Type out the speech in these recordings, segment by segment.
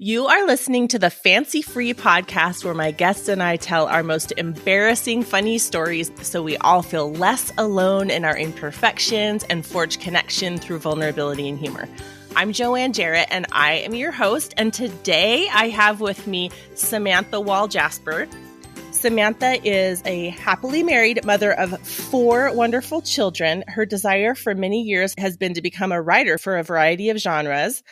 You are listening to the Fancy Free podcast where my guests and I tell our most embarrassing, funny stories so we all feel less alone in our imperfections and forge connection through vulnerability and humor. I'm Joanne Jarrett, and I am your host, and today I have with me Samantha Walljasper. Samantha is a happily married mother of 4 wonderful children. Her desire for many years has been to become a writer for a variety of genres.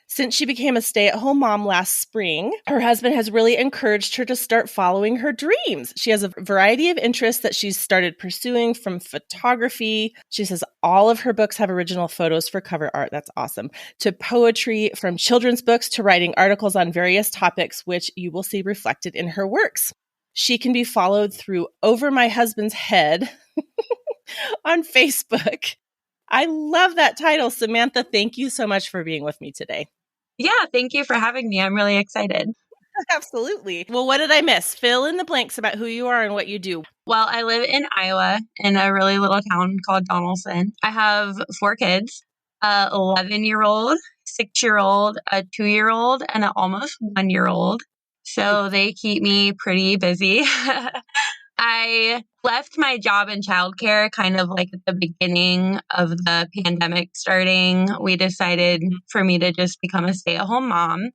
Since she became a stay-at-home mom last spring, her husband has really encouraged her to start following her dreams. She has a variety of interests that she's started pursuing, from photography. She says all of her books have original photos for cover art. That's awesome. To poetry, from children's books to writing articles on various topics, which you will see reflected in her works. She can be followed through Over My Husband's Head on Facebook. I love that title. Samantha, thank you so much for being with me today. Yeah, thank you for having me. I'm really excited. Absolutely. Well, what did I miss? Fill in the blanks about who you are and what you do. Well, I live in Iowa in a really little town called Donaldson. I have 4 kids, a 11-year-old, 6-year-old, a 2-year-old, and an almost 1-year-old. So they keep me pretty busy. I left my job in childcare kind of like at the beginning of the pandemic starting. We decided for me to just become a stay-at-home mom.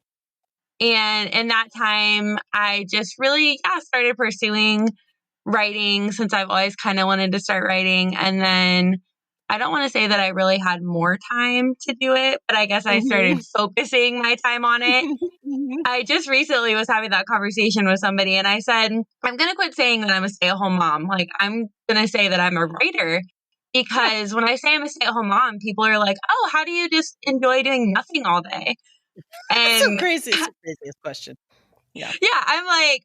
And in that time, I just really started pursuing writing, since I've always kind of wanted to start writing. And then I don't want to say that I really had more time to do it, but I guess I started focusing my time on it. I just recently was having that conversation with somebody, and I said, I'm going to quit saying that I'm a stay-at-home mom. Like, I'm going to say that I'm a writer, because when I say I'm a stay-at-home mom, people are like, oh, how do you just enjoy doing nothing all day? And so crazy. It's the craziest question. Yeah, I'm like,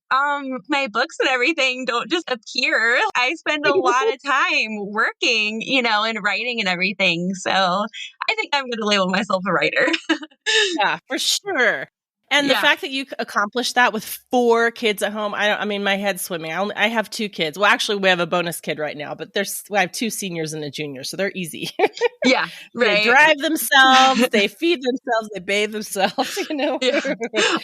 my books and everything don't just appear. I spend a lot of time working, and writing and everything. So I think I'm going to label myself a writer. Yeah, for sure. And the fact that you accomplished that with 4 kids at home, my head's swimming. I have 2 kids. Well, actually, we have a bonus kid right now, but I have 2 seniors and a junior, so they're easy. Yeah, right. They drive themselves, they feed themselves, they bathe themselves, Yeah.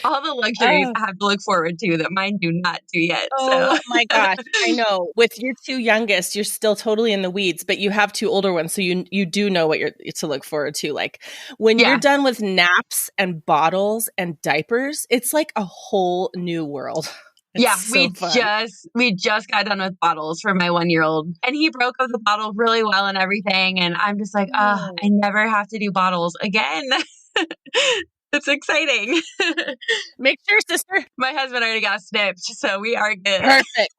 All the luxuries I have to look forward to that mine do not do yet. Oh my gosh, I know. With your 2 youngest, you're still totally in the weeds, but you have 2 older ones, so you do know what you're to look forward to. Like when you're done with naps and bottles and diapers, it's like a whole new world. It's we just got done with bottles for my 1-year-old, and he broke up the bottle really well and everything. And I'm just like, I never have to do bottles again. It's exciting. Make sure, sister. My husband already got snipped, so we are good. Perfect.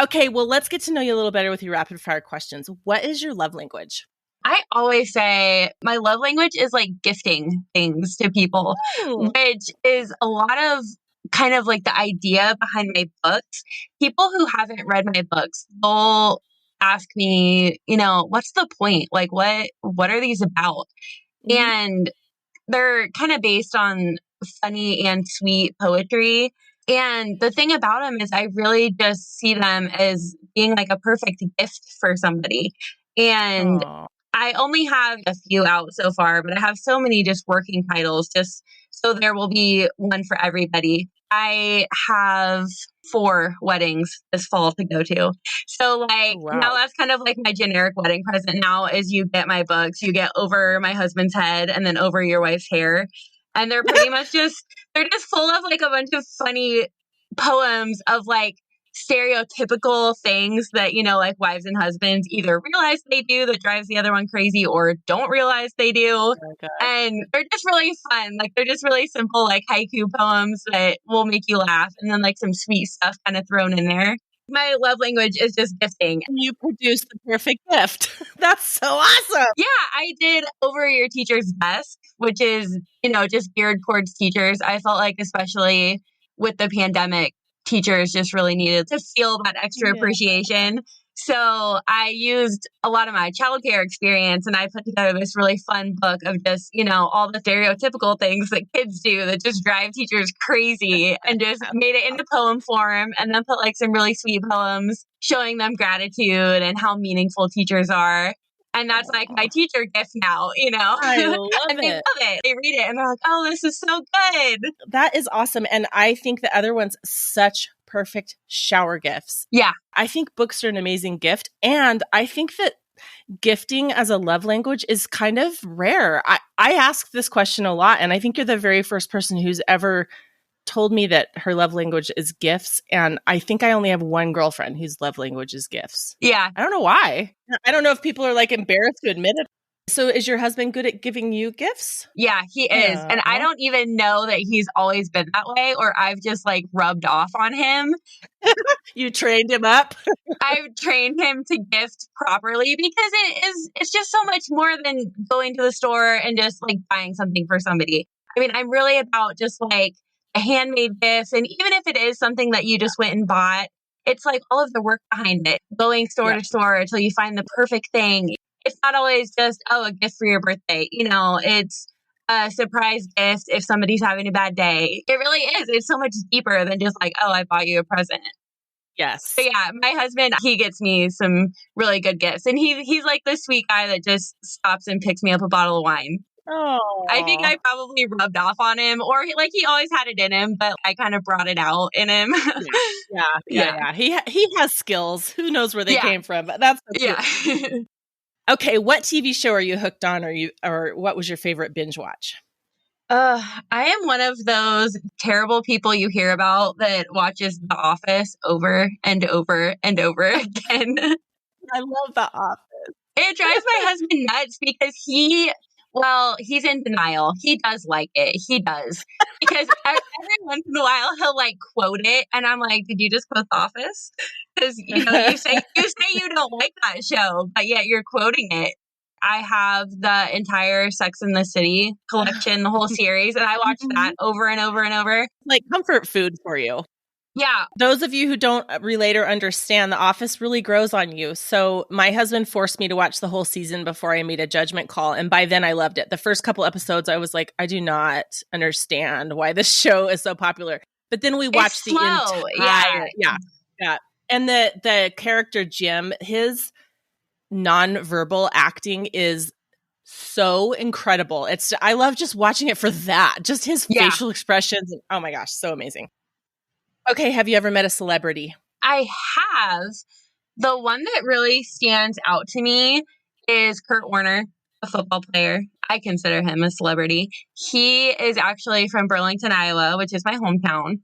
Okay, well, let's get to know you a little better with your rapid fire questions. What is your love language? I always say my love language is like gifting things to people, which is a lot of kind of like the idea behind my books. People who haven't read my books, they'll ask me, what's the point? Like, what are these about? And they're kind of based on funny and sweet poetry. And the thing about them is I really just see them as being like a perfect gift for somebody. And I only have a few out so far, but I have so many just working titles, just so there will be one for everybody. I have 4 weddings this fall to go to. So now that's kind of like my generic wedding present now is you get my books, you get Over My Husband's Head and then Over Your Wife's Hair. And they're pretty much they're just full of like a bunch of funny poems of like stereotypical things that, like wives and husbands either realize they do that drives the other one crazy or don't realize they do. And they're just really fun. Like they're just really simple, like haiku poems that will make you laugh. And then like some sweet stuff kind of thrown in there. My love language is just gifting. You produced the perfect gift. That's so awesome. Yeah, I did Over Your Teacher's Desk, which is, just geared towards teachers. I felt like especially with the pandemic, teachers just really needed to feel that extra appreciation. So I used a lot of my childcare experience and I put together this really fun book of just, all the stereotypical things that kids do that just drive teachers crazy and just made it into poem form and then put like some really sweet poems showing them gratitude and how meaningful teachers are. And that's like my teacher gift now, I love and they it. love it. They read it and they're like, oh, this is so good. That is awesome. And I think the other one's such perfect shower gifts. Yeah. I think books are an amazing gift. And I think that gifting as a love language is kind of rare. I ask this question a lot, and I think you're the very first person who's ever told me that her love language is gifts. And I think I only have one girlfriend whose love language is gifts. Yeah. I don't know why. I don't know if people are like embarrassed to admit it. So is your husband good at giving you gifts? Yeah, he is. And I don't even know that he's always been that way, or I've just like rubbed off on him. You trained him up? I've trained him to gift properly because it's just so much more than going to the store and just like buying something for somebody. I mean, I'm really about just like a handmade gifts. And even if it is something that you just went and bought, it's like all of the work behind it, going store to store until you find the perfect thing. It's not always just, a gift for your birthday. It's a surprise gift if somebody's having a bad day. It really is. It's so much deeper than just like, I bought you a present. Yes. But yeah, my husband, he gets me some really good gifts. And he's like the sweet guy that just stops and picks me up a bottle of wine. Oh, I think I probably rubbed off on him, or like he always had it in him, but I kind of brought it out in him. Yeah. He has skills. Who knows where they came from? But that's so cute. Okay, what TV show are you hooked on, or what was your favorite binge watch? I am one of those terrible people you hear about that watches The Office over and over and over again. I love The Office. It drives my husband nuts because he's in denial. He does like it. He does. Because every once in a while he'll like quote it, and I'm like, did you just quote The Office? Because you say you don't like that show, but yet you're quoting it. I have the entire Sex and the City collection, the whole series, and I watch that over and over and over. Like comfort food for you. Yeah. Those of you who don't relate or understand, The Office really grows on you. So my husband forced me to watch the whole season before I made a judgment call. And by then I loved it. The first couple episodes, I was like, I do not understand why this show is so popular. But then we watched the entire... Yeah. And the character Jim, his nonverbal acting is so incredible. I love just watching it for that. Just his facial expressions. And, oh my gosh, so amazing. Okay, have you ever met a celebrity? I have. The one that really stands out to me is Kurt Warner, a football player. I consider him a celebrity. He is actually from Burlington, Iowa, which is my hometown.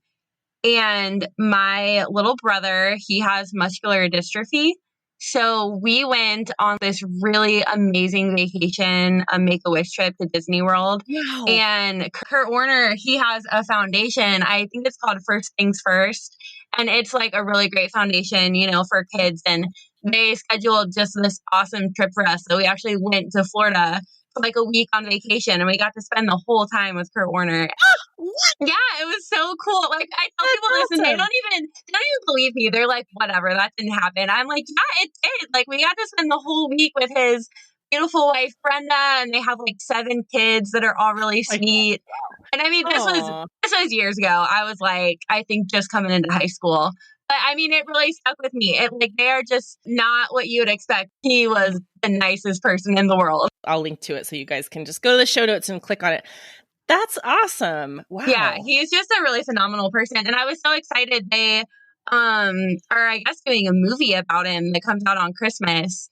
And my little brother, he has muscular dystrophy. So we went on this really amazing vacation, a Make-A-Wish trip to Disney World. Wow. And Kurt Warner, he has a foundation. I think it's called First Things First. And it's like a really great foundation, for kids. And they scheduled just this awesome trip for us. So we actually went to Florida for like a week on vacation, and we got to spend the whole time with Kurt Warner. Yeah, it was so cool. Like I tell people this, and they don't even believe me. They're like, whatever, that didn't happen. I'm like, yeah, it did. Like we got to spend the whole week with his beautiful wife Brenda, and they have like 7 kids that are all really sweet. And I mean, this was years ago. I was like, I think just coming into high school. But I mean, it really stuck with me. They are just not what you would expect. He was the nicest person in the world. I'll link to it so you guys can just go to the show notes and click on it. That's awesome. Wow. Yeah, he's just a really phenomenal person. And I was so excited. They are, I guess, doing a movie about him that comes out on Christmas.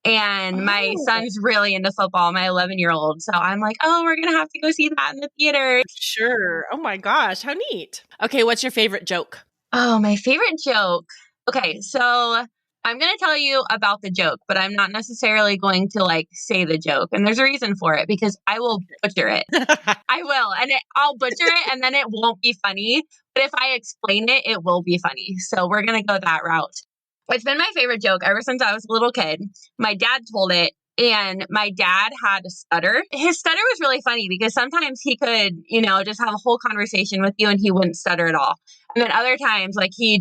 And my son's really into football, my 11-year-old. So I'm like, we're going to have to go see that in the theater. Sure. Oh my gosh, how neat. Okay, what's your favorite joke? Oh, my favorite joke. Okay, so I'm going to tell you about the joke, but I'm not necessarily going to say the joke. And there's a reason for it, because I will butcher it. I will. And I'll butcher it, and then it won't be funny. But if I explain it, it will be funny. So we're going to go that route. It's been my favorite joke ever since I was a little kid. My dad told it, and my dad had a stutter. His stutter was really funny because sometimes he could, just have a whole conversation with you and he wouldn't stutter at all. And then other times, he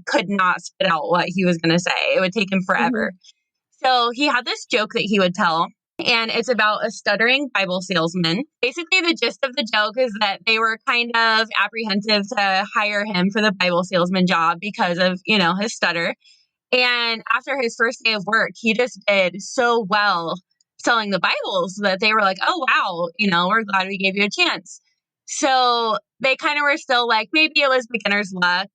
could not spit out what he was going to say. It would take him forever. Mm-hmm. So he had this joke that he would tell, and it's about a stuttering Bible salesman. Basically, the gist of the joke is that they were kind of apprehensive to hire him for the Bible salesman job because of, his stutter. And after his first day of work, he just did so well selling the Bibles that they were like, oh, wow, we're glad we gave you a chance. So they kind of were still like, maybe it was beginner's luck.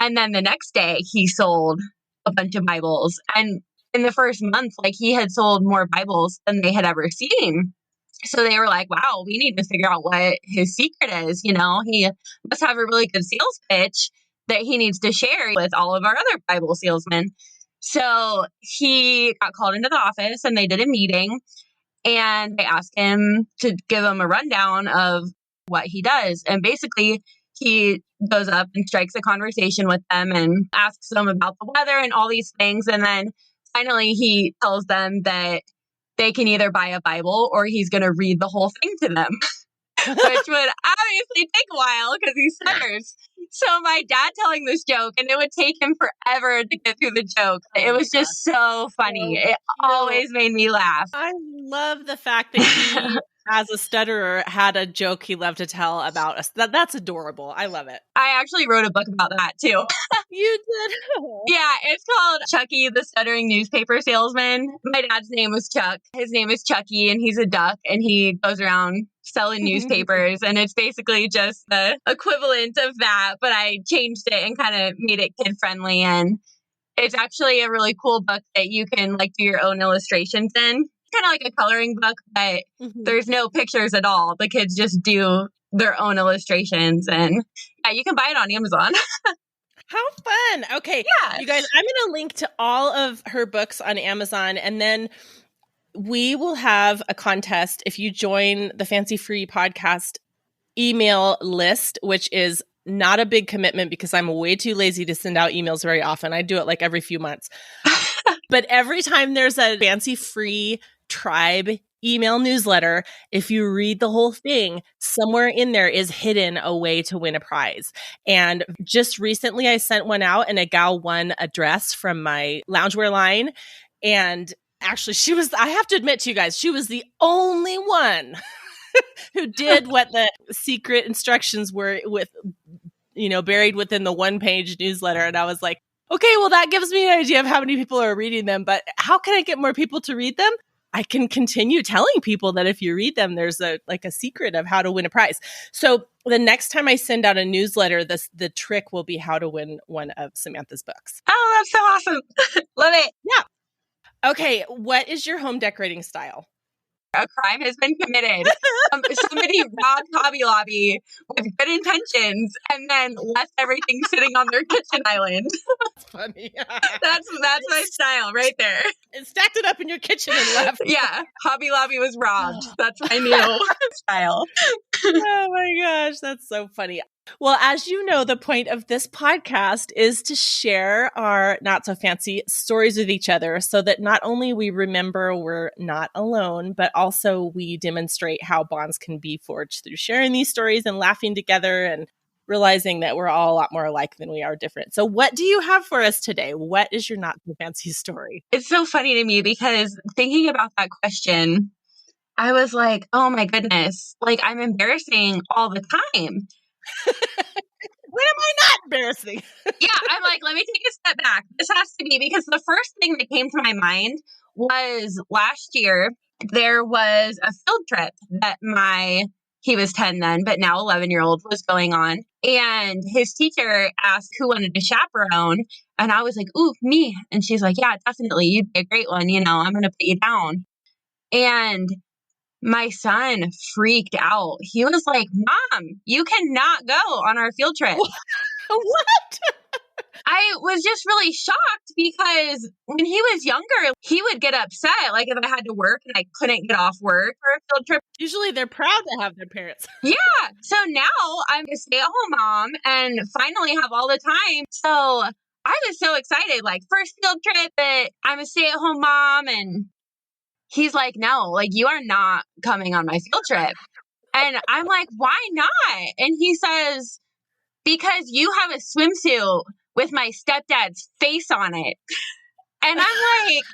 And then the next day he sold a bunch of Bibles. And in the first month, like he had sold more Bibles than they had ever seen. So they were like, wow, we need to figure out what his secret is. He must have a really good sales pitch that he needs to share with all of our other Bible salesmen. So he got called into the office and they did a meeting and they asked him to give them a rundown of what he does. And basically he goes up and strikes a conversation with them and asks them about the weather and all these things. And then finally he tells them that they can either buy a Bible or he's going to read the whole thing to them, which would obviously take a while because he stutters. So my dad telling this joke, and it would take him forever to get through the joke. It was just so funny. It always made me laugh. I love the fact that he, as a stutterer, had a joke he loved to tell about us. That's adorable. I love it. I actually wrote a book about that too. You did? Yeah, it's called Chucky, the Stuttering Newspaper Salesman. My dad's name was Chuck. His name is Chucky, and he's a duck, and he goes around selling newspapers. And it's basically just the equivalent of that, but I changed it and kind of made it kid-friendly. And it's actually a really cool book that you can like do your own illustrations in. Kind of like a coloring book, but there's no pictures at all. The kids just do their own illustrations, and yeah, you can buy it on Amazon. How fun. Okay. Yeah. You guys, I'm going to link to all of her books on Amazon, and then we will have a contest if you join the Fancy Free Podcast email list, which is not a big commitment because I'm way too lazy to send out emails very often. I do it like every few months. But every time there's a Fancy Free Tribe email newsletter, if you read the whole thing, somewhere in there is hidden a way to win a prize. And just recently I sent one out and a gal won a dress from my loungewear line. And actually I have to admit to you guys, she was the only one who did what the secret instructions were with, buried within the one-page newsletter. And I was like, okay, well, that gives me an idea of how many people are reading them, but how can I get more people to read them? I can continue telling people that if you read them, there's a secret of how to win a prize. So the next time I send out a newsletter, the trick will be how to win one of Samantha's books. Oh, that's so awesome. Love it. Yeah. Okay. What is your home decorating style? A crime has been committed. Somebody robbed Hobby Lobby with good intentions and then left everything sitting on their kitchen island. That's funny. That's my style right there. And stacked it up in your kitchen and left. Yeah, Hobby Lobby was robbed. That's my new style. Oh my gosh, that's so funny. Well, as you know, the point of this podcast is to share our not so fancy stories with each other so that not only we remember we're not alone, but also we demonstrate how bonds can be forged through sharing these stories and laughing together and realizing that we're all a lot more alike than we are different. So what do you have for us today? What is your not so fancy story? It's so funny to me because thinking about that question, I was like, oh my goodness, like I'm embarrassing all the time. When am I not embarrassing? Yeah, I'm like, let me take a step back. This has to be because the first thing that came to my mind was last year, there was a field trip that he was 10 then, but now 11-year-old was going on. And his teacher asked who wanted to chaperone. And I was like, ooh, me. And she's like, yeah, definitely. You'd be a great one. I'm going to put you down. And my son freaked out. He was like, Mom, you cannot go on our field trip. What? I was just really shocked because when he was younger, he would get upset. Like if I had to work and I couldn't get off work for a field trip. Usually they're proud to have their parents. Yeah. So now I'm a stay-at-home mom and finally have all the time. So I was so excited, like first field trip that I'm a stay-at-home mom. And he's like, no, like you are not coming on my field trip. And I'm like, why not? And he says, because you have a swimsuit with my stepdad's face on it. And I'm like,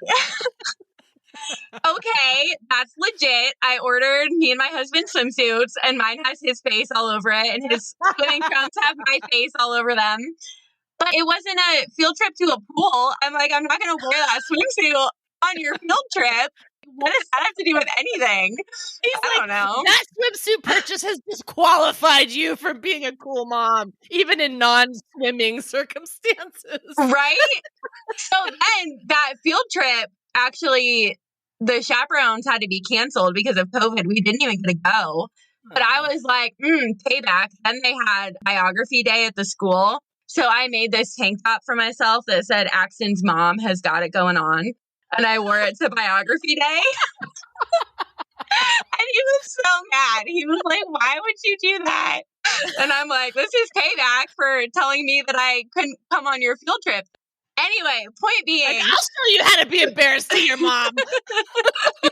okay, that's legit. I ordered me and my husband swimsuits and mine has his face all over it and his swimming trunks have my face all over them. But it wasn't a field trip to a pool. I'm like, I'm not going to wear that swimsuit on your field trip. what does that have to do with anything? I don't know. That swimsuit purchase has disqualified you from being a cool mom, even in non-swimming circumstances. Right? So then that field trip, actually, the chaperones had to be canceled because of COVID. We didn't even get to go. But I was like, payback. Then they had biography day at the school. So I made this tank top for myself that said Axton's mom has got it going on. And I wore it to biography day. And he was so mad. He was like, why would you do that? And I'm like, this is payback for telling me that I couldn't come on your field trip. Anyway, point being. I'll show you how to be embarrassed to your mom.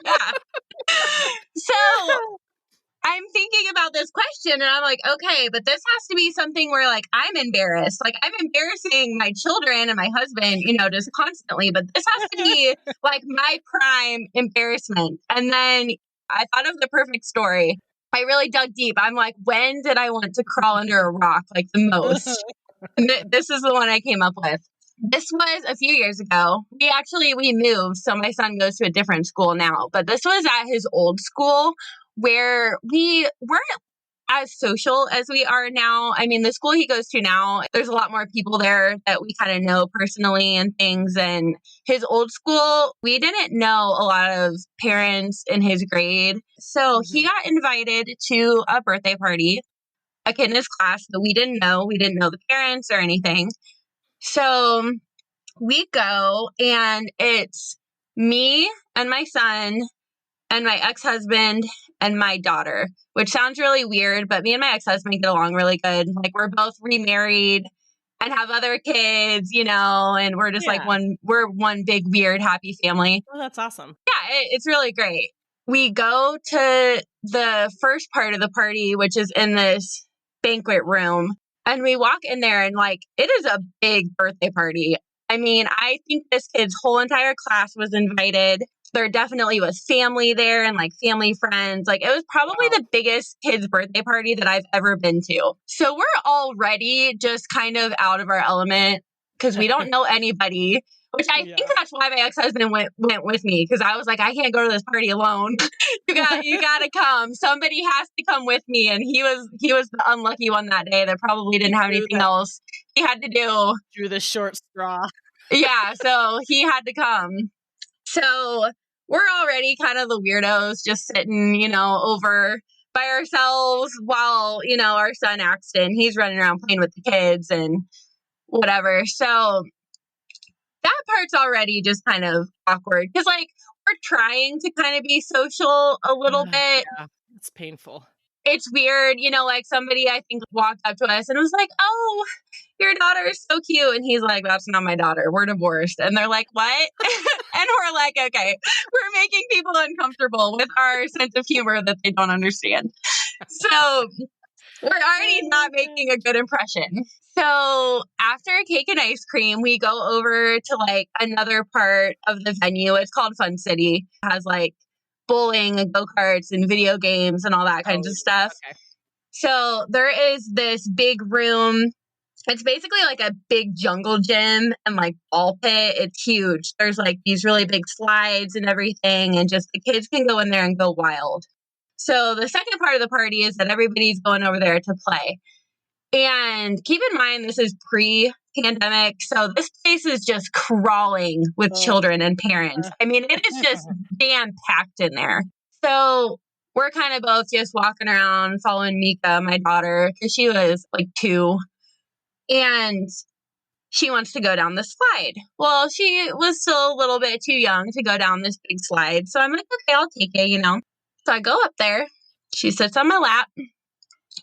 Yeah. So I'm thinking about this question and I'm like, okay, but this has to be something where like I'm embarrassed. Like I'm embarrassing my children and my husband, just constantly, but this has to be like my prime embarrassment. And then I thought of the perfect story. I really dug deep. I'm like, when did I want to crawl under a rock like the most? And this is the one I came up with. This was a few years ago. We moved. So my son goes to a different school now, but this was at his old school where we weren't as social as we are now. I mean, the school he goes to now, there's a lot more people there that we kind of know personally and things. And his old school, we didn't know a lot of parents in his grade. So he got invited to a birthday party, a kid in his class that we didn't know. We didn't know the parents or anything. So we go and it's me and my son and my ex-husband and my daughter, which sounds really weird, but me and my ex-husband get along really good. Like we're both remarried and have other kids, and we're just we're one big, weird, happy family. Oh, that's awesome. Yeah, it's really great. We go to the first part of the party, which is in this banquet room. And we walk in there and it is a big birthday party. I mean, I think this kid's whole entire class was invited. There definitely was family there and family friends. It was probably the biggest kid's birthday party that I've ever been to. So we're already just kind of out of our element because we don't know anybody, which I think that's why my ex-husband went with me, because I was like, I can't go to this party alone. you got to come. Somebody has to come with me. And he was the unlucky one that day that probably didn't have anything else he had to do. Drew the short straw. Yeah, so he had to come. So we're already kind of the weirdos just sitting, over by ourselves while, our son Axton, he's running around playing with the kids and whatever. So that part's already just kind of awkward because we're trying to kind of be social a little bit. Yeah, it's painful. It's weird, somebody I think walked up to us and was like, oh, your daughter is so cute. And he's like, that's not my daughter. We're divorced. And they're like, what? And we're like, okay, we're making people uncomfortable with our sense of humor that they don't understand. So we're already not making a good impression. So after cake and ice cream, we go over to another part of the venue. It's called Fun City. It has bowling and go-karts and video games and all that kinds of stuff. Okay. So there is this big room. It's basically a big jungle gym and ball pit. It's huge. There's these really big slides and everything. And just the kids can go in there and go wild. So the second part of the party is that everybody's going over there to play. And keep in mind, this is pre-pandemic. So this place is just crawling with children and parents. I mean, it is just jam-packed in there. So we're kind of both just walking around following Mika, my daughter, because she was 2. And she wants to go down the slide. Well, she was still a little bit too young to go down this big slide. So I'm like, okay, I'll take it, So I go up there. She sits on my lap.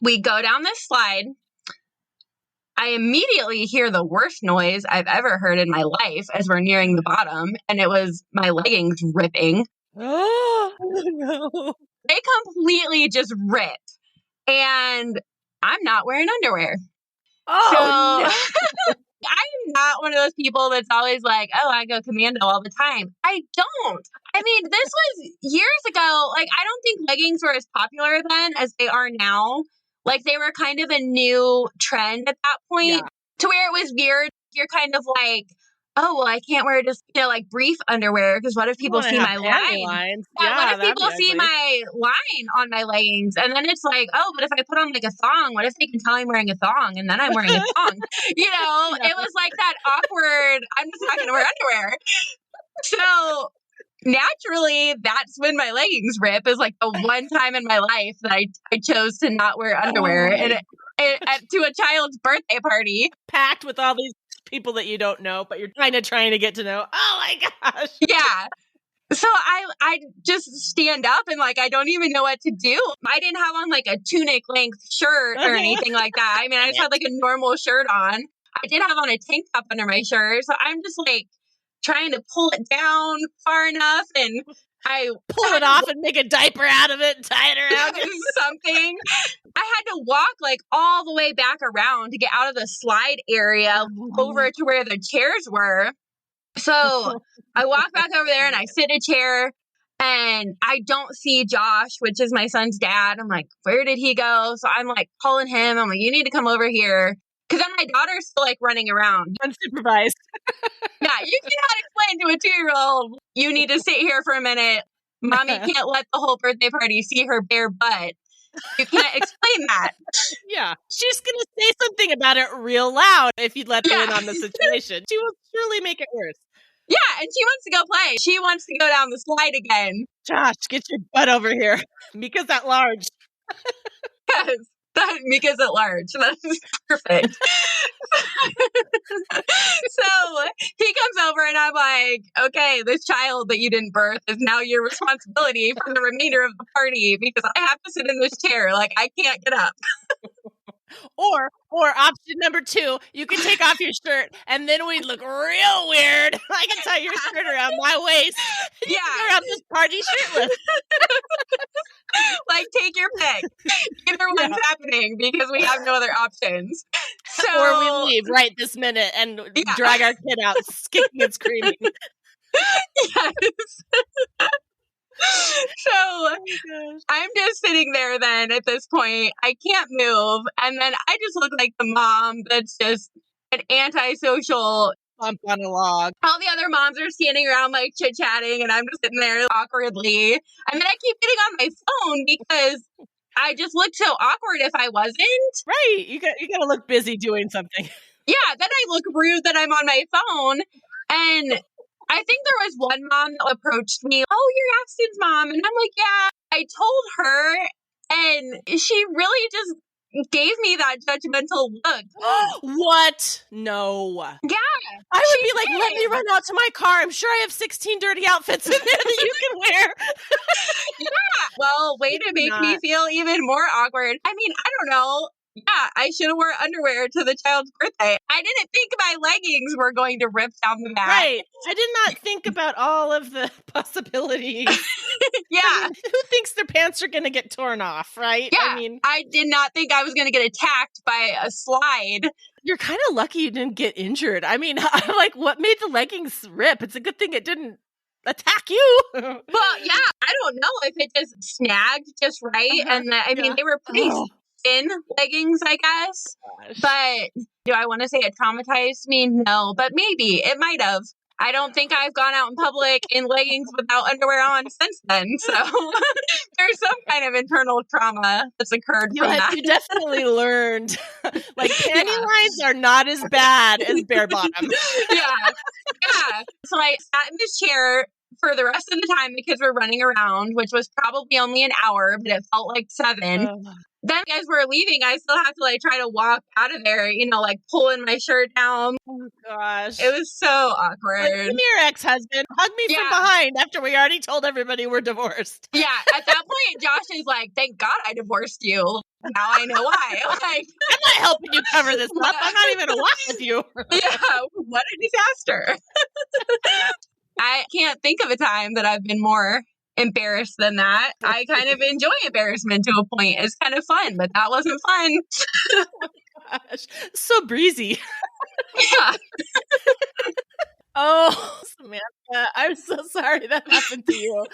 We go down this slide. I immediately hear the worst noise I've ever heard in my life as we're nearing the bottom. And it was my leggings ripping. Oh, no. They completely just ripped. And I'm not wearing underwear. Oh, no. I'm not one of those people that's always like, oh, I go Commando all the time. I don't. I mean, this was years ago. I don't think leggings were as popular then as they are now. They were kind of a new trend at that point to where it was weird. You're kind of oh, well, I can't wear just, like brief underwear because what if people see my line? Lines. Yeah, what if that'd people be see ugly. my line on my leggings? And then it's like, oh, but if I put on like a thong, what if they can tell I'm wearing a thong and then I'm wearing a thong? Yeah. It was like that awkward, I'm just not going to wear underwear. So naturally, that's when my leggings rip is like the one time in my life that I chose to not wear underwear to a child's birthday party. Packed with all these people that you don't know, but you're kind of trying to get to know. Oh my gosh. Yeah. So I just stand up and like I don't even know what to do. I didn't have on like a tunic length shirt or anything like that. I mean, I just had like a normal shirt on. I did have on a tank top under my shirt. So I'm just like trying to pull it down far enough and I pull it off and make a diaper out of it and tie it around something. I had to walk like all the way back around to get out of the slide area over to where the chairs were. So I walk back over there and I sit in a chair and I don't see Josh, which is my son's dad. I'm like, where did he go? So I'm like calling him. I'm like, you need to come over here. Because then my daughter's still like running around. Unsupervised. Yeah, you cannot explain to a 2-year-old, you need to sit here for a minute. Mommy can't let the whole birthday party see her bare butt. You can't explain that. Yeah. She's going to say something about it real loud if you'd let her in on the situation. She will surely make it worse. Yeah, and she wants to go play. She wants to go down the slide again. Josh, get your butt over here. Mika's at large. Yes, Mika's at large. That's perfect. So he comes over and I'm like, okay, this child that you didn't birth is now your responsibility for the remainder of the party because I have to sit in this chair. Like, I can't get up. Or option number 2, you can take off your shirt and then we'd look real weird. I can tie your shirt around my waist. You can go around this party shirtless. Like, take your pick. Either one's happening because we have no other options. So, or we leave right this minute and drag our kid out kicking and screaming. Yes. So I'm just sitting there then at this point. I can't move. And then I just look like the mom that's just an antisocial bump on a log. All the other moms are standing around like chit-chatting and I'm just sitting there awkwardly. And then I keep getting on my phone because I just looked so awkward if I wasn't. Right. You got to look busy doing something. Yeah. Then I look rude that I'm on my phone. And I think there was one mom that approached me. Oh, you're Axton's mom. And I'm like, yeah. I told her and she really just gave me that judgmental look. What? No. Yeah. I would be like, let me run out to my car. I'm sure I have 16 dirty outfits in there that you can wear. Yeah. Well, way to make me feel even more awkward. I mean, I don't know. Yeah, I should have worn underwear to the child's birthday. I didn't think my leggings were going to rip down the back. Right. I did not think about all of the possibilities. Yeah. I mean, who thinks their pants are going to get torn off, right? Yeah. I did not think I was going to get attacked by a slide. You're kind of lucky you didn't get injured. I mean, I'm like, what made the leggings rip? It's a good thing it didn't attack you. Well, yeah. I don't know if it just snagged just right. And I mean, they were pretty thin leggings, I guess. Gosh. But do I want to say it traumatized me? No, but maybe it might have. I don't think I've gone out in public in leggings without underwear on since then. So there's some kind of internal trauma that's occurred from that. You definitely learned. Like, panty lines are not as bad as bare bottom. Yeah. So I sat in this chair for the rest of the time the kids were running around, which was probably only an hour, but it felt like 7. Then as we're leaving, I still have to like try to walk out of there, like pulling my shirt down. Oh gosh. It was so awkward. Like, give me your ex-husband. Hug me from behind after we already told everybody we're divorced. Yeah. At that point, Josh is like, thank God I divorced you. Now I know why. Like, I'm not helping you cover this up. I'm not even walk with you. Yeah. What a disaster. I can't think of a time that I've been more embarrassed than that. I kind of enjoy embarrassment to a point. It's kind of fun, but that wasn't fun. Oh my gosh. So breezy. Yeah. Oh, Samantha, I'm so sorry that happened to you.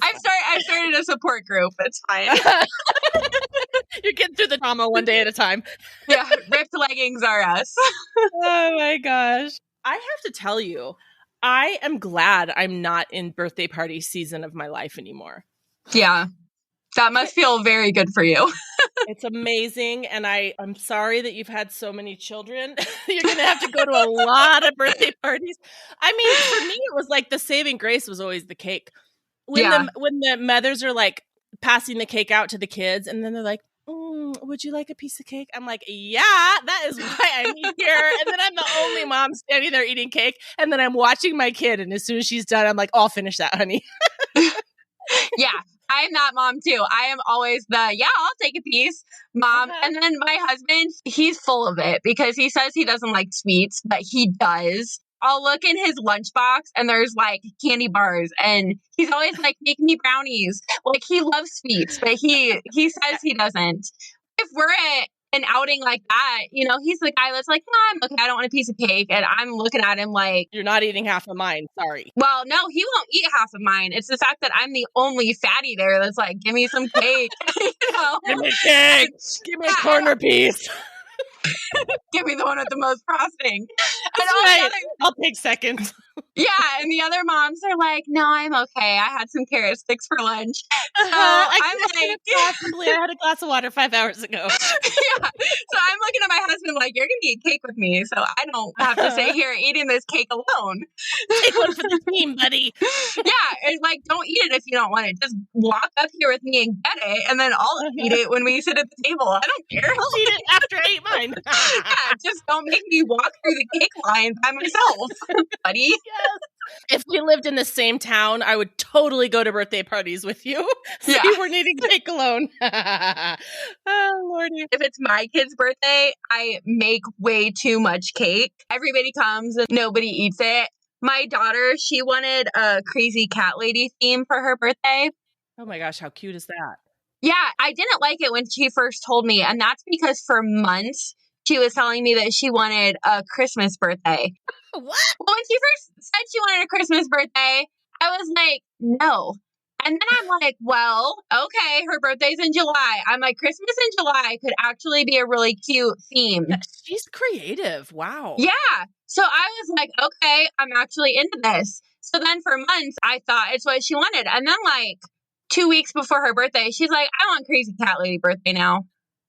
I started a support group. It's fine. You're getting through the trauma one day at a time. Yeah, ripped leggings are us. Oh my gosh. I have to tell you, I am glad I'm not in birthday party season of my life anymore. Yeah. That must feel very good for you. It's amazing. And I'm sorry that you've had so many children. You're going to have to go to a lot of birthday parties. I mean, for me, it was like the saving grace was always the cake. When the mothers are like passing the cake out to the kids and then they're like, would you like a piece of cake? I'm like, yeah, that is why I'm here. And then I'm the only mom standing there eating cake. And then I'm watching my kid. And as soon as she's done, I'm like, I'll finish that, honey. Yeah, I am that mom too. I am always I'll take a piece, mom. And then my husband, he's full of it because he says he doesn't like sweets, but he does. I'll look in his lunchbox and there's like candy bars and he's always like, make me brownies. Like he loves sweets, but he says he doesn't. If we're at an outing like that, he's the guy that's like, no, I'm okay. I don't want a piece of cake. And I'm looking at him like, you're not eating half of mine. Sorry. Well, no, he won't eat half of mine. It's the fact that I'm the only fatty there that's like, give me some cake. Give me cake. Give me a corner piece. Give me the one with the most frosting. That's right. I'll take seconds. Yeah, and the other moms are like, no, I'm okay. I had some carrot sticks for lunch. So I had a glass of water 5 hours ago. Yeah. So I'm looking at my husband like, you're going to eat cake with me. So I don't have to sit here eating this cake alone. Take one for the team, buddy. Yeah. And like, don't eat it if you don't want it. Just walk up here with me and get it. And then I'll eat it when we sit at the table. I don't care. I'll eat it after I eat mine. Yeah. Just don't make me walk through the cake line by myself, buddy. Yes. If we lived in the same town, I would totally go to birthday parties with you. So you weren't eating cake alone. Oh, Lordy. If it's my kid's birthday, I make way too much cake. Everybody comes and nobody eats it. My daughter, she wanted a crazy cat lady theme for her birthday. Oh my gosh, how cute is that? Yeah, I didn't like it when she first told me. And that's because for months, she was telling me that she wanted a Christmas birthday. What? Well, when she first said she wanted a Christmas birthday, I was like, no. And then I'm like, well, okay, her birthday's in July. I'm like, Christmas in July could actually be a really cute theme. Yeah, she's creative. Wow. Yeah. So I was like, okay, I'm actually into this. So then for months, I thought it's what she wanted. And then like 2 weeks before her birthday, she's like, I want crazy cat lady birthday now.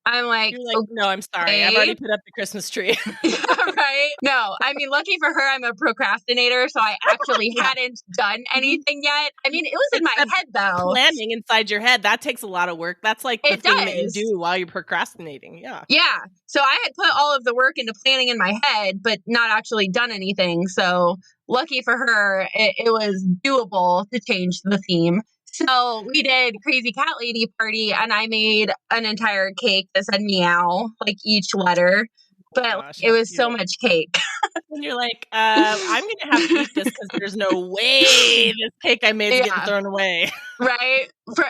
I'm like, you're like, no, I'm sorry. I've already put up the Christmas tree. Right? No, I mean, lucky for her, I'm a procrastinator, so I actually hadn't done anything yet. I mean, it was in my head, though. Planning inside your head, that takes a lot of work. That's like the thing that you do while you're procrastinating. Yeah. Yeah. So I had put all of the work into planning in my head, but not actually done anything. So lucky for her, it was doable to change the theme. So we did Crazy Cat Lady Party, and I made an entire cake that said meow, like each letter. But it was so much cake. And you're like, I'm going to have to eat this because there's no way this cake I made is getting thrown away. Right? For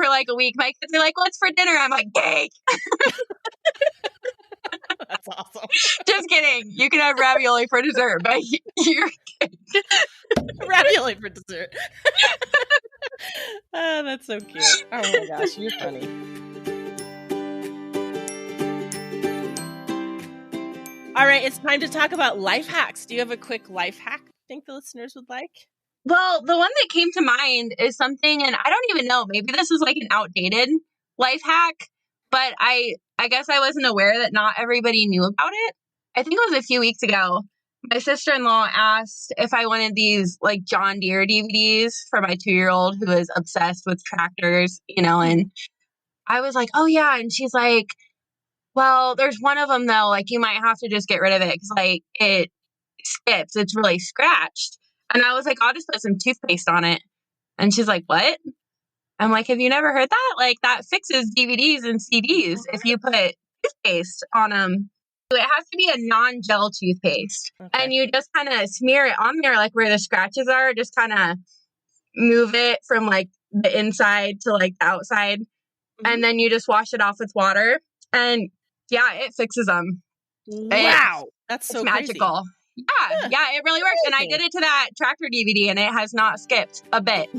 like a week, my kids are like, what's for dinner? I'm like, cake. That's awesome. Just kidding. You can have ravioli for dessert, but you're ravioli for dessert. Oh, that's so cute. Oh my gosh, you're funny. All right, it's time to talk about life hacks. Do you have a quick life hack you think the listeners would like? Well, the one that came to mind is something, and I don't even know, maybe this is like an outdated life hack, but I guess I wasn't aware that not everybody knew about it. I think it was a few weeks ago. My sister-in-law asked if I wanted these like John Deere DVDs for my 2-year-old who is obsessed with tractors, and I was like, oh yeah. And she's like, well, there's one of them though, like you might have to just get rid of it because like it skips. It's really scratched. And I was like, I'll just put some toothpaste on it. And she's like, what? I'm like, have you never heard that? Like that fixes DVDs and CDs if you put toothpaste on them. It has to be a non-gel toothpaste. Okay. And you just kind of smear it on there, like where the scratches are, just kind of move it from like the inside to like the outside. Mm-hmm. And then you just wash it off with water. And yeah, it fixes them. Wow. That's so magical. Crazy. Yeah, it really works. And I did it to that tractor DVD and it has not skipped a bit.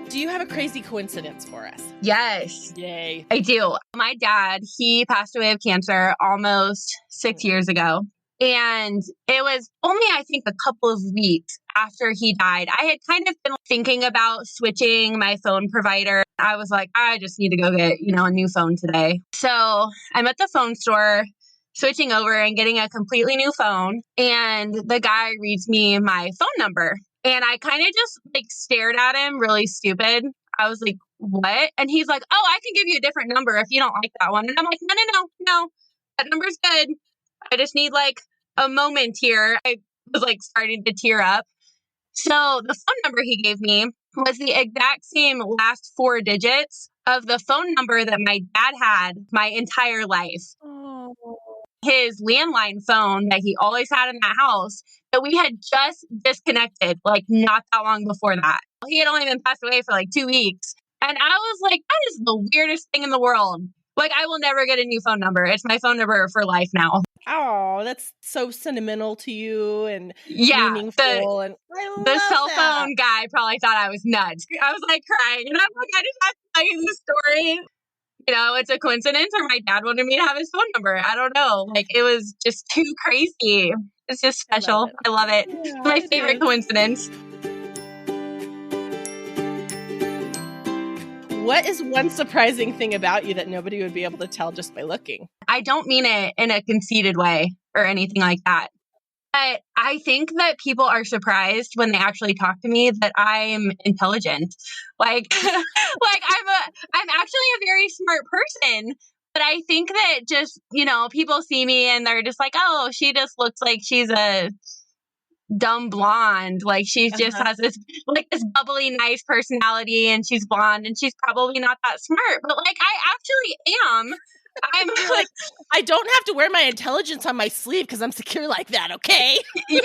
Do do you have a crazy coincidence for us? Yes. Yay. I do. My dad, he passed away of cancer almost 6 years ago. And it was only, I think, a couple of weeks after he died. I had kind of been thinking about switching my phone provider. I was like, I just need to go get, a new phone today. So I'm at the phone store, switching over and getting a completely new phone. And the guy reads me my phone number. And I kind of just stared at him really stupid. I was like, what? And he's like, oh, I can give you a different number if you don't like that one. And I'm like, no, that number's good. I just need a moment here. I was starting to tear up. So the phone number he gave me was the exact same last 4 digits of the phone number that my dad had my entire life. Oh. His landline phone that he always had in that house that we had just disconnected not that long before that. He had only been passed away for 2 weeks. And I was like, that is the weirdest thing in the world. I will never get a new phone number. It's my phone number for life now. Oh, that's so sentimental to you and The meaningful. And I love cell that. phone guy probably thought I was nuts. I was crying. And I'm like, I just have to tell you this story. It's a coincidence or my dad wanted me to have his phone number. I don't know. It was just too crazy. It's just special. I love it. Yeah, It's my favorite coincidence. What is one surprising thing about you that nobody would be able to tell just by looking? I don't mean it in a conceited way or anything like that. But I think that people are surprised when they actually talk to me that I'm intelligent. I'm actually a very smart person. But I think that just, people see me and they're just like, oh, she just looks like she's a dumb blonde. She just has this this bubbly, nice personality and she's blonde and she's probably not that smart. But I actually am. I'm I don't have to wear my intelligence on my sleeve because I'm secure like that, okay? Yeah.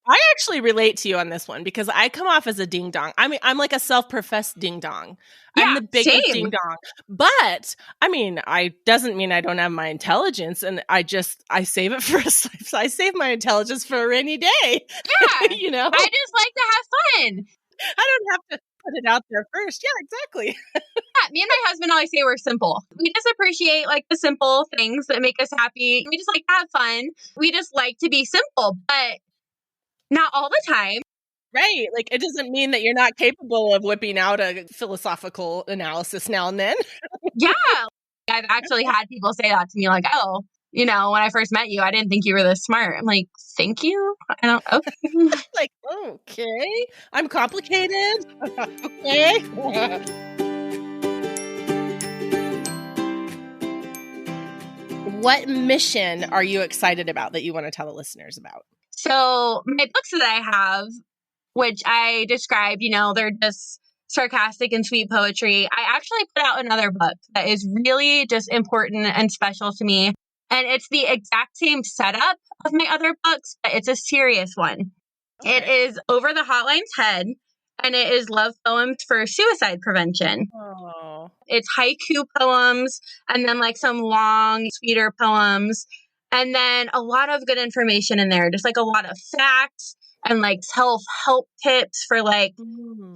I actually relate to you on this one because I come off as a ding dong. I mean, I'm like a self-professed ding dong. Yeah, I'm the biggest same. ding dong. But I doesn't mean I don't have my intelligence, and I save it for I save my intelligence for a rainy day. Yeah. I just like to have fun. I don't have to put it out there first. Yeah, exactly. Yeah, me and my husband always say we're simple. We just appreciate the simple things that make us happy. We just like to have fun. We just like to be simple, but not all the time. Right. It doesn't mean that you're not capable of whipping out a philosophical analysis now and then. Yeah. I've actually had people say that to me oh, when I first met you, I didn't think you were this smart. I'm like, thank you. I don't, okay. Okay. I'm complicated. Okay. What mission are you excited about that you want to tell the listeners about? So my books that I have, which I described, they're just sarcastic and sweet poetry. I actually put out another book that is really just important and special to me. And it's the exact same setup of my other books, but it's a serious one. Okay. It is Over the Hotline's Head, and it is love poems for suicide prevention. Oh. It's haiku poems, and then some long, sweeter poems, and then a lot of good information in there, just a lot of facts and self-help tips for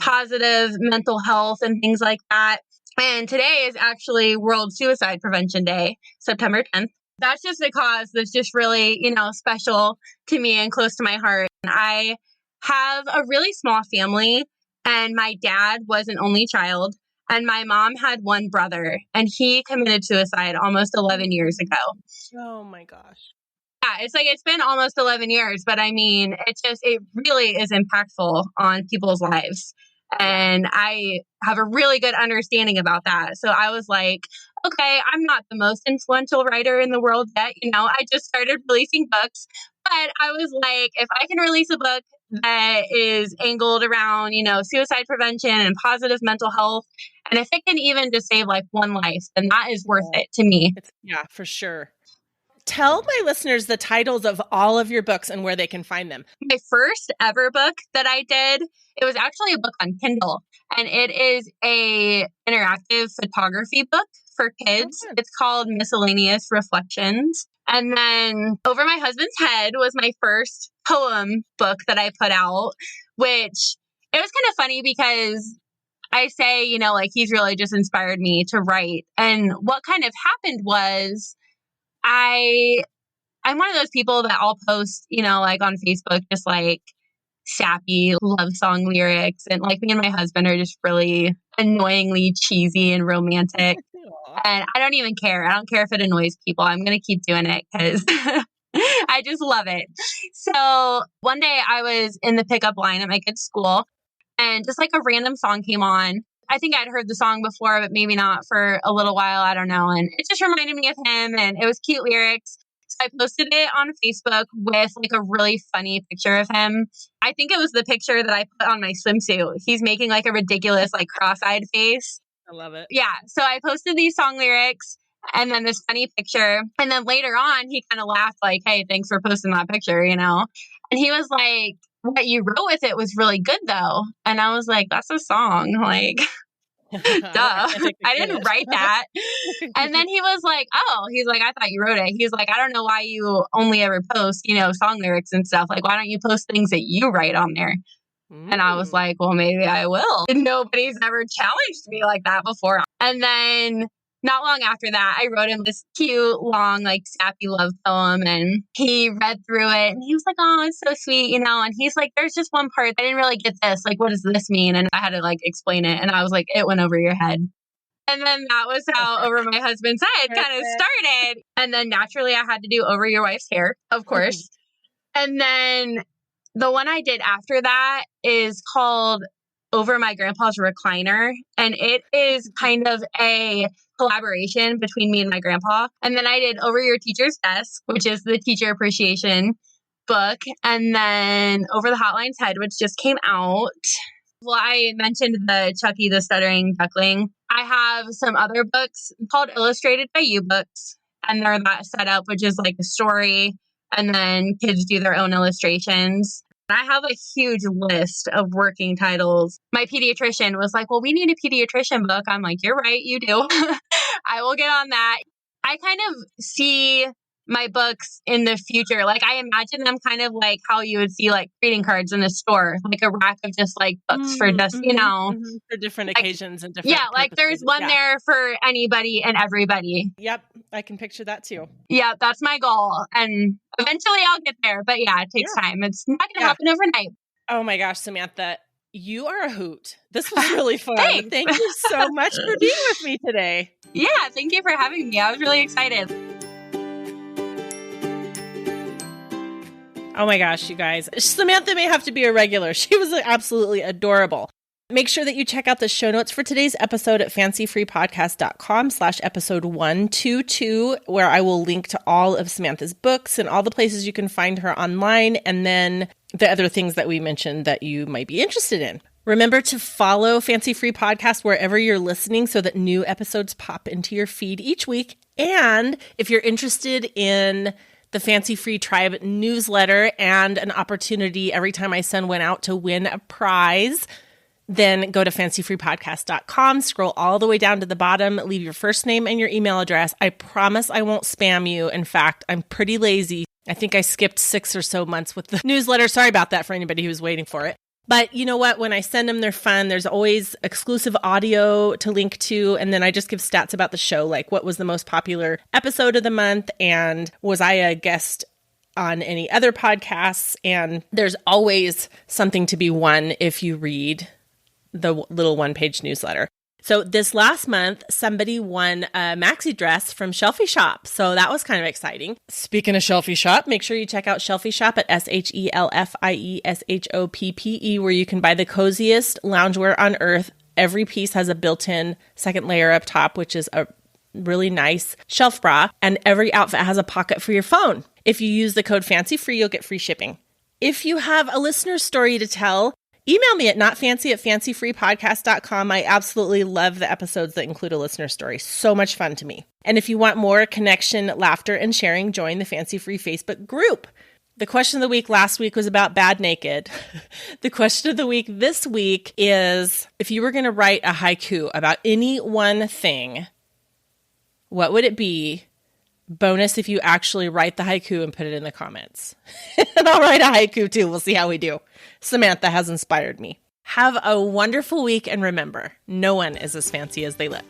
positive mental health and things like that. And today is actually World Suicide Prevention Day, September 10th. That's just a cause that's just really, special to me and close to my heart. And I have a really small family, and my dad was an only child, and my mom had one brother, and he committed suicide almost 11 years ago. Oh my gosh. Yeah, it's been almost 11 years, but it really is impactful on people's lives. And I have a really good understanding about that. So I was like, okay, I'm not the most influential writer in the world yet. I just started releasing books, but I was like, if I can release a book that is angled around, suicide prevention and positive mental health, and if it can even just save one life, then that is worth it to me. Yeah, for sure. Tell my listeners the titles of all of your books and where they can find them. My first ever book that I did, it was actually a book on Kindle, and it is a interactive photography book for kids. Oh, it's called Miscellaneous Reflections. And then Over My Husband's Head was my first poem book that I put out, which it was kind of funny because I say, you know, like he's really just inspired me to write. And what kind of happened was I'm one of those people that I'll post, you know, like on Facebook, just like sappy love song lyrics. And like me and my husband are just really annoyingly cheesy and romantic. And I don't even care. I don't care if it annoys people. I'm going to keep doing it because I just love it. So one day I was in the pickup line at my kid's school and just like a random song came on. I think I'd heard the song before, but maybe not for a little while. I don't know. And it just reminded me of him and it was cute lyrics. So I posted it on Facebook with like a really funny picture of him. I think it was the picture that I put on my swimsuit. He's making like a ridiculous like cross-eyed face. I love it. Yeah. So I posted these song lyrics and then this funny picture. And then later on, he kind of laughed like, hey, thanks for posting that picture, you know? And he was like, what you wrote with it was really good though. And I was like, that's a song. Like, duh. I didn't write that. And then he was like, oh, he's like, I thought you wrote it. He's like, I don't know why you only ever post, you know, song lyrics and stuff. Like, why don't you post things that you write on there? And I was like, well, maybe I will. And nobody's ever challenged me like that before. And then not long after that, I wrote him this cute, long, like sappy love poem. And he read through it and he was like, oh, it's so sweet, you know? And he's like, there's just one part. I didn't really get this. Like, what does this mean? And I had to like explain it. And I was like, it went over your head. And then that was how Over My Husband's Head kind of started. And then naturally I had to do Over Your Wife's Hair, of course. And then the one I did after that is called Over My Grandpa's Recliner. And it is kind of a collaboration between me and my grandpa. And then I did Over Your Teacher's Desk, which is the teacher appreciation book. And then Over the Hotline's Head, which just came out. Well, I mentioned the Chucky the Stuttering Duckling. I have some other books called Illustrated by You Books. And they're that setup, which is like a story. And then kids do their own illustrations. I have a huge list of working titles. My pediatrician was like, well, we need a pediatrician book. I'm like, you're right, you do. I will get on that. I kind of see my books in the future. Like I imagine them kind of like how you would see like greeting cards in a store, like a rack of just like books for just, you know. For different like, occasions and different yeah, like there's one there for anybody and everybody. Yep, I can picture that too. Yeah, that's my goal. And eventually I'll get there. But yeah, it takes time. It's not going to happen overnight. Oh my gosh, Samantha, you are a hoot. This was really fun. Thanks. Thank you so much for being with me today. Yeah, thank you for having me. I was really excited. Oh my gosh, you guys. Samantha may have to be a regular. She was absolutely adorable. Make sure that you check out the show notes for today's episode at fancyfreepodcast.com/episode 122, where I will link to all of Samantha's books and all the places you can find her online, and then the other things that we mentioned that you might be interested in. Remember to follow Fancy Free Podcast wherever you're listening so that new episodes pop into your feed each week. And if you're interested in the Fancy Free Tribe newsletter and an opportunity every time I send one out to win a prize, then go to fancyfreepodcast.com, scroll all the way down to the bottom, leave your first name and your email address. I promise I won't spam you. In fact, I'm pretty lazy. I think I skipped 6 or so months with the newsletter. Sorry about that for anybody who was waiting for it. But you know what? When I send them, they're fun. There's always exclusive audio to link to. And then I just give stats about the show, like what was the most popular episode of the month and was I a guest on any other podcasts? And there's always something to be won if you read the little one-page newsletter. So this last month, somebody won a maxi dress from Shelfie Shop. So that was kind of exciting. Speaking of Shelfie Shop, make sure you check out Shelfie Shop at SHELFIESHOPPE, where you can buy the coziest loungewear on earth. Every piece has a built-in second layer up top, which is a really nice shelf bra. And every outfit has a pocket for your phone. If you use the code FANCYFREE, you'll get free shipping. If you have a listener story to tell, email me at notfancy@fancyfreepodcast.com. I absolutely love the episodes that include a listener story. So much fun to me. And if you want more connection, laughter, and sharing, join the Fancy Free Facebook group. The question of the week last week was about bad naked. The question of the week this week is, if you were going to write a haiku about any one thing, what would it be? Bonus if you actually write the haiku and put it in the comments. And I'll write a haiku too. We'll see how we do. Samantha has inspired me. Have a wonderful week, and remember, no one is as fancy as they look.